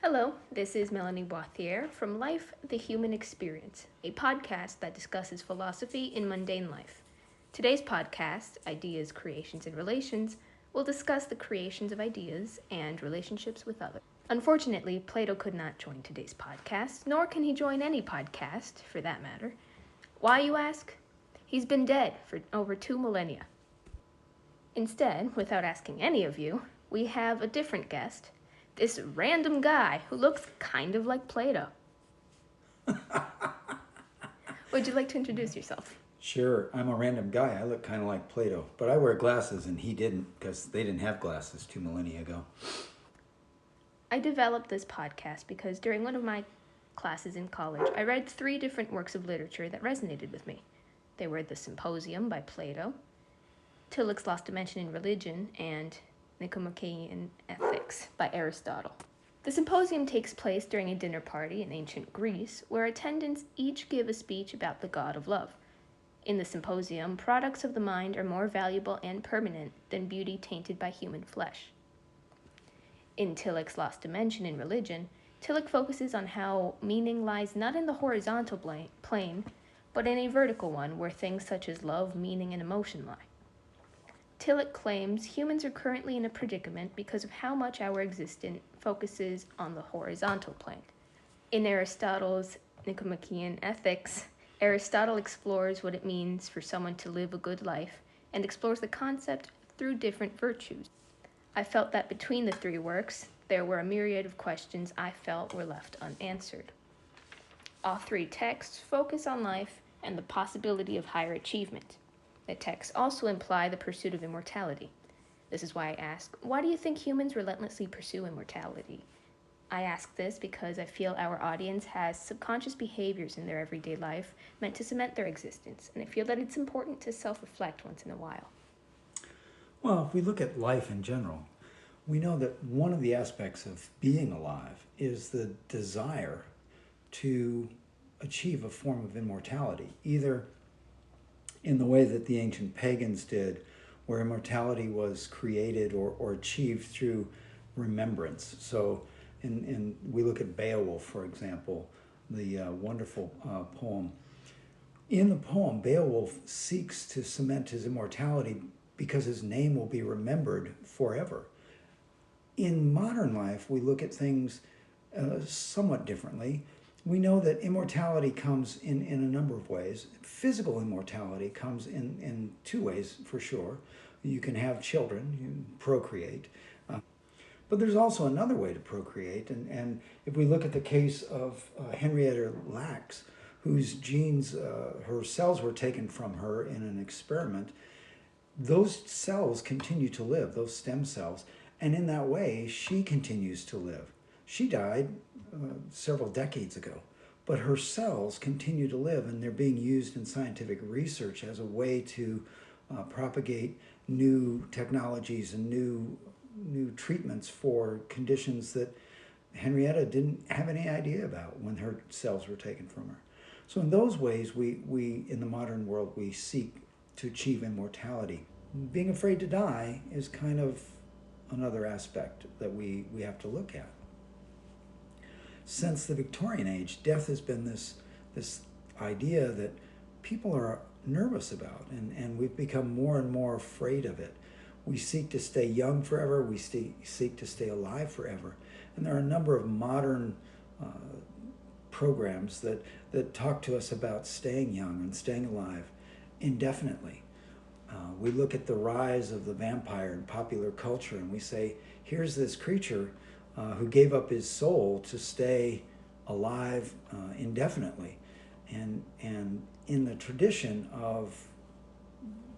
Hello, this is Melanie Boithier from Life, the Human Experience, a podcast that discusses philosophy in mundane life. Today's podcast, Ideas, Creations, and Relations, will discuss the creations of ideas and relationships with others. Unfortunately, Plato could not join today's podcast, nor can he join any podcast, for that matter. Why, you ask? He's been dead for over 2 millennia. Instead, without asking any of you, we have a different guest, this random guy who looks kind of like Plato. Would you like to introduce yourself? Sure, I'm a random guy. I look kind of like Plato, but I wear glasses and he didn't because they didn't have glasses 2 millennia ago. I developed this podcast because during one of my classes in college, I read 3 different works of literature that resonated with me. They were The Symposium by Plato, Tillich's Lost Dimension in Religion, and Nicomachean Ethics by Aristotle. The symposium takes place during a dinner party in ancient Greece, where attendants each give a speech about the god of love. In the symposium, products of the mind are more valuable and permanent than beauty tainted by human flesh. In Tillich's Lost Dimension in Religion, Tillich focuses on how meaning lies not in the horizontal plane, but in a vertical one where things such as love, meaning, and emotion lie. Tillich claims humans are currently in a predicament because of how much our existence focuses on the horizontal plane. In Aristotle's Nicomachean Ethics, Aristotle explores what it means for someone to live a good life and explores the concept through different virtues. I felt that between the 3 works, there were a myriad of questions I felt were left unanswered. All 3 texts focus on life and the possibility of higher achievement. The texts also imply the pursuit of immortality. This is why I ask, why do you think humans relentlessly pursue immortality? I ask this because I feel our audience has subconscious behaviors in their everyday life meant to cement their existence, and I feel that it's important to self-reflect once in a while. Well, if we look at life in general, we know that one of the aspects of being alive is the desire to achieve a form of immortality, either in the way that the ancient pagans did, where immortality was created or achieved through remembrance. So we look at Beowulf, for example, the wonderful poem. In the poem, Beowulf seeks to cement his immortality because his name will be remembered forever. In modern life, we look at things somewhat differently. We know that immortality comes in a number of ways. Physical immortality comes in 2 ways, for sure. You can have children, you procreate. But there's also another way to procreate. And if we look at the case of Henrietta Lacks, whose genes, her cells were taken from her in an experiment, those cells continue to live, those stem cells. And in that way, she continues to live. She died several decades ago, but her cells continue to live, and they're being used in scientific research as a way to propagate new technologies and new treatments for conditions that Henrietta didn't have any idea about when her cells were taken from her. So in those ways, we in the modern world, we seek to achieve immortality. Being afraid to die is kind of another aspect that we have to look at. Since the Victorian age, death has been this idea that people are nervous about, and we've become more and more afraid of it. We seek to stay young forever, we seek to stay alive forever. And there are a number of modern programs that talk to us about staying young and staying alive indefinitely. We look at the rise of the vampire in popular culture and we say, here's this creature who gave up his soul to stay alive indefinitely. And in the tradition of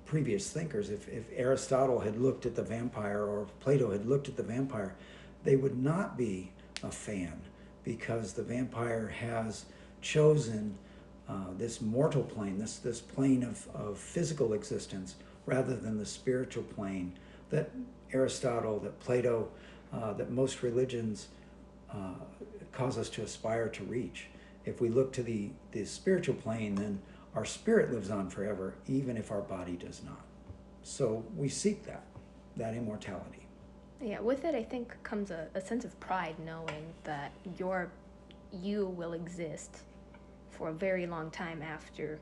previous thinkers, if Aristotle had looked at the vampire or if Plato had looked at the vampire, they would not be a fan, because the vampire has chosen this mortal plane, this plane of physical existence, rather than the spiritual plane that Aristotle, that Plato, that most religions cause us to aspire to reach. If we look to the spiritual plane, then our spirit lives on forever, even if our body does not. So we seek that immortality. Yeah, with it, I think comes a sense of pride knowing that you will exist for a very long time after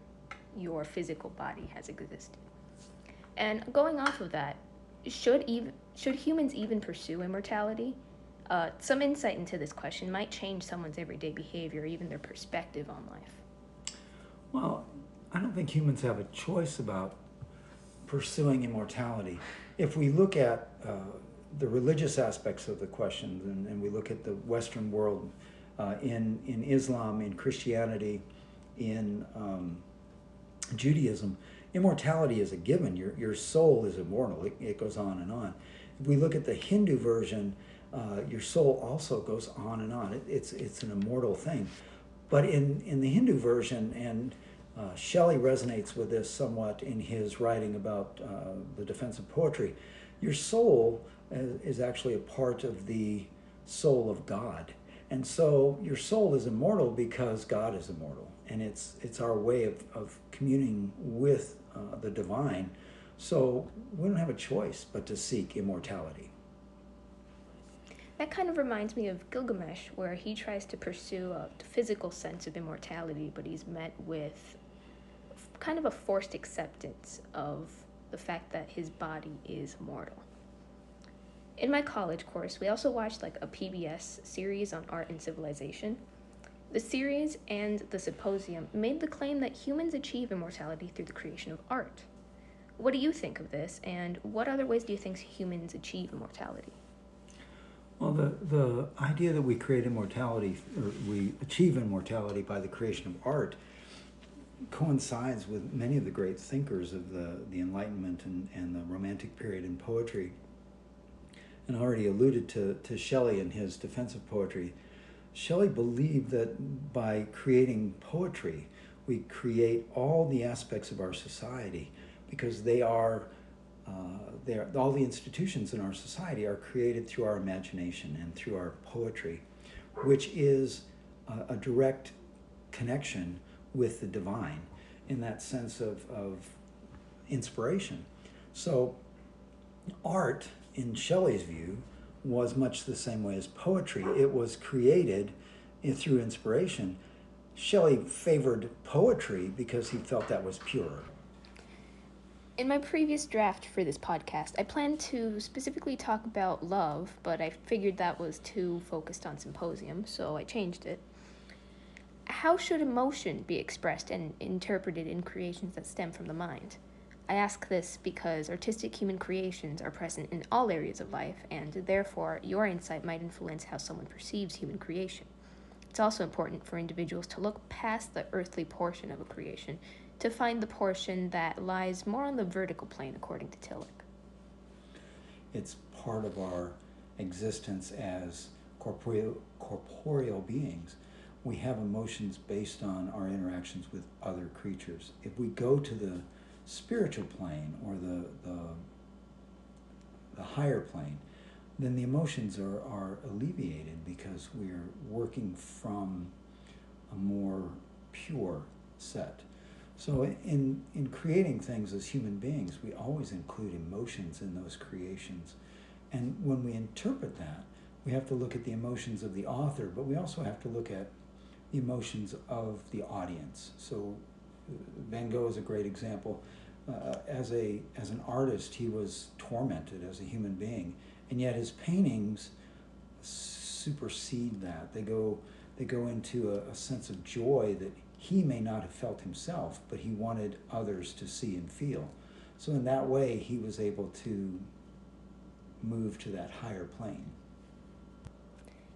your physical body has existed. And going off of that, should humans even pursue immortality? Some insight into this question might change someone's everyday behavior, or even their perspective on life. Well, I don't think humans have a choice about pursuing immortality. If we look at the religious aspects of the questions, and we look at the Western world, in Islam, in Christianity, in Judaism, immortality is a given. Your soul is immortal. It goes on and on. If we look at the Hindu version, your soul also goes on and on. It's an immortal thing. But in the Hindu version, and Shelley resonates with this somewhat in his writing about the defense of poetry, your soul is actually a part of the soul of God. And so your soul is immortal because God is immortal. And it's our way of communing with the divine. So we don't have a choice but to seek immortality. That kind of reminds me of Gilgamesh, where he tries to pursue a physical sense of immortality, but he's met with kind of a forced acceptance of the fact that his body is mortal. In my college course, we also watched like a PBS series on art and civilization. The series and the symposium made the claim that humans achieve immortality through the creation of art. What do you think of this, and what other ways do you think humans achieve immortality? Well, the idea that we create immortality, or we achieve immortality by the creation of art, coincides with many of the great thinkers of the Enlightenment and the Romantic period in poetry. And I already alluded to Shelley and his defense of poetry. Shelley believed that by creating poetry, we create all the aspects of our society, because they are all the institutions in our society are created through our imagination and through our poetry, which is a direct connection with the divine in that sense of inspiration. So art, in Shelley's view, was much the same way as poetry. It was created through inspiration. Shelley favored poetry because he felt that was pure. In my previous draft for this podcast, I planned to specifically talk about love, but I figured that was too focused on symposium, so I changed it. How should emotion be expressed and interpreted in creations that stem from the mind? I ask this because artistic human creations are present in all areas of life, and therefore your insight might influence how someone perceives human creation. It's also important for individuals to look past the earthly portion of a creation to find the portion that lies more on the vertical plane, according to Tillich. It's part of our existence as corporeal beings. We have emotions based on our interactions with other creatures. If we go to the spiritual plane, or the higher plane, then the emotions are alleviated, because we're working from a more pure set. So in creating things as human beings, we always include emotions in those creations. And when we interpret that, we have to look at the emotions of the author, but we also have to look at the emotions of the audience. So Van Gogh is a great example. As an artist, he was tormented as a human being, and yet his paintings supersede that. They go into a sense of joy that he may not have felt himself, but he wanted others to see and feel. So in that way, he was able to move to that higher plane.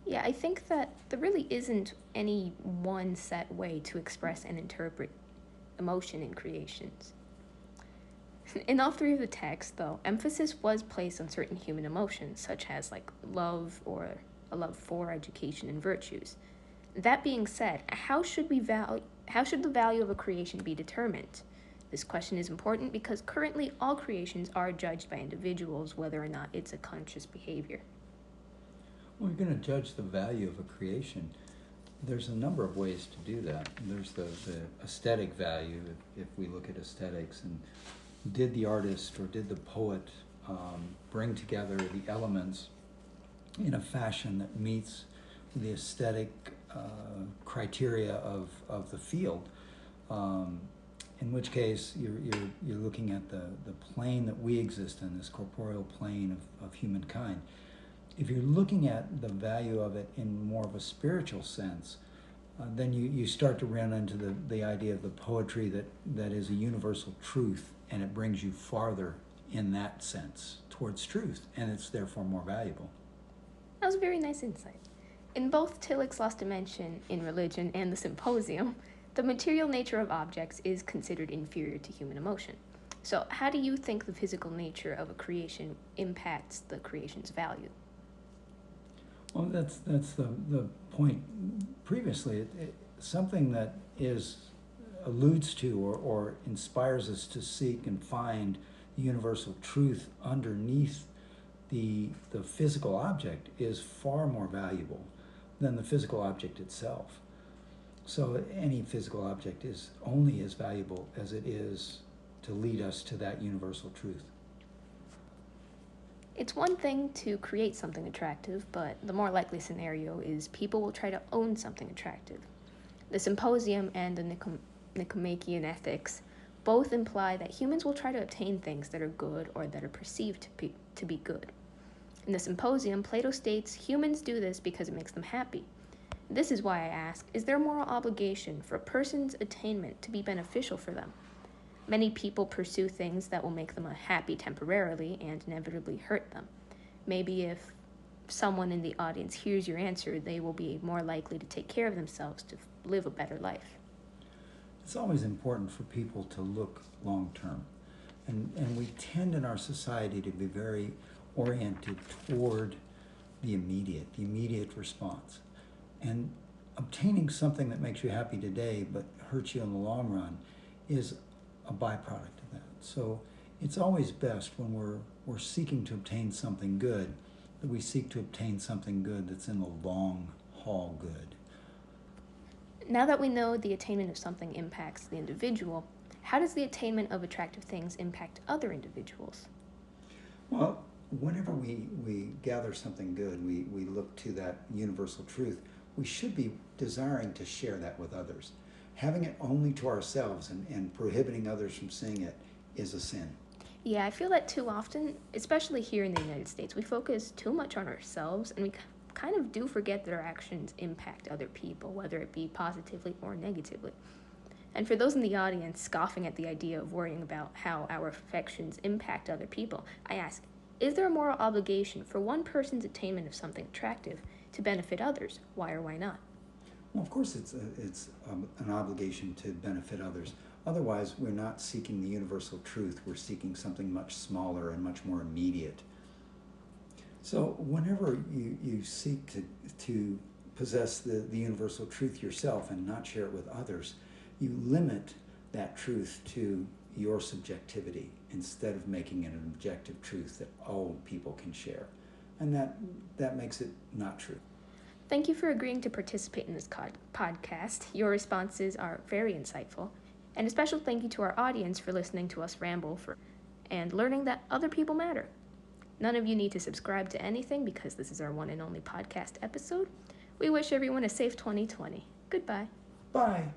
Yeah, I think that there really isn't any one set way to express and interpret emotion in creations. In all three of the texts, though, emphasis was placed on certain human emotions, such as like love or a love for education and virtues. That being said, how should the value of a creation be determined? This question is important because currently all creations are judged by individuals, whether or not it's a conscious behavior. Well, you're going to judge the value of a creation. There's a number of ways to do that. There's the aesthetic value, if we look at aesthetics, and did the artist or did the poet bring together the elements in a fashion that meets the aesthetic criteria of the field. In which case, you're looking at the plane that we exist in, this corporeal plane of humankind. If you're looking at the value of it in more of a spiritual sense, then you start to run into the idea of the poetry that is a universal truth, and it brings you farther in that sense towards truth, and it's therefore more valuable. That was a very nice insight. In both Tillich's Lost Dimension, In Religion, and The Symposium, the material nature of objects is considered inferior to human emotion. So how do you think the physical nature of a creation impacts the creation's value? Well, that's the point previously. Something that alludes to or inspires us to seek and find the universal truth underneath the physical object is far more valuable than the physical object itself. So any physical object is only as valuable as it is to lead us to that universal truth. It's one thing to create something attractive, but the more likely scenario is people will try to own something attractive. The Symposium and the Nicomachean Ethics both imply that humans will try to obtain things that are good or that are perceived to be good. In the Symposium, Plato states humans do this because it makes them happy. This is why I ask, is there a moral obligation for a person's attainment to be beneficial for them? Many people pursue things that will make them happy temporarily and inevitably hurt them. Maybe if someone in the audience hears your answer, they will be more likely to take care of themselves to live a better life. It's always important for people to look long term. And we tend in our society to be very oriented toward the immediate response. And obtaining something that makes you happy today but hurts you in the long run is a byproduct of that. So it's always best when we're seeking to obtain something good, that we seek to obtain something good that's in the long haul good. Now that we know the attainment of something impacts the individual, how does the attainment of attractive things impact other individuals? Well, whenever we gather something good, we look to that universal truth, we should be desiring to share that with others. Having it only to ourselves and prohibiting others from seeing it is a sin. Yeah, I feel that too often, especially here in the United States. We focus too much on ourselves, and we kind of do forget that our actions impact other people, whether it be positively or negatively. And for those in the audience scoffing at the idea of worrying about how our affections impact other people, I ask, is there a moral obligation for one person's attainment of something attractive to benefit others? Why or why not? Well, of course it's an obligation to benefit others. Otherwise, we're not seeking the universal truth. We're seeking something much smaller and much more immediate. So whenever you seek to possess the universal truth yourself and not share it with others, you limit that truth to your subjectivity instead of making it an objective truth that all people can share. And that makes it not true. Thank you for agreeing to participate in this podcast. Your responses are very insightful. And a special thank you to our audience for listening to us ramble and learning that other people matter. None of you need to subscribe to anything because this is our one and only podcast episode. We wish everyone a safe 2020. Goodbye. Bye.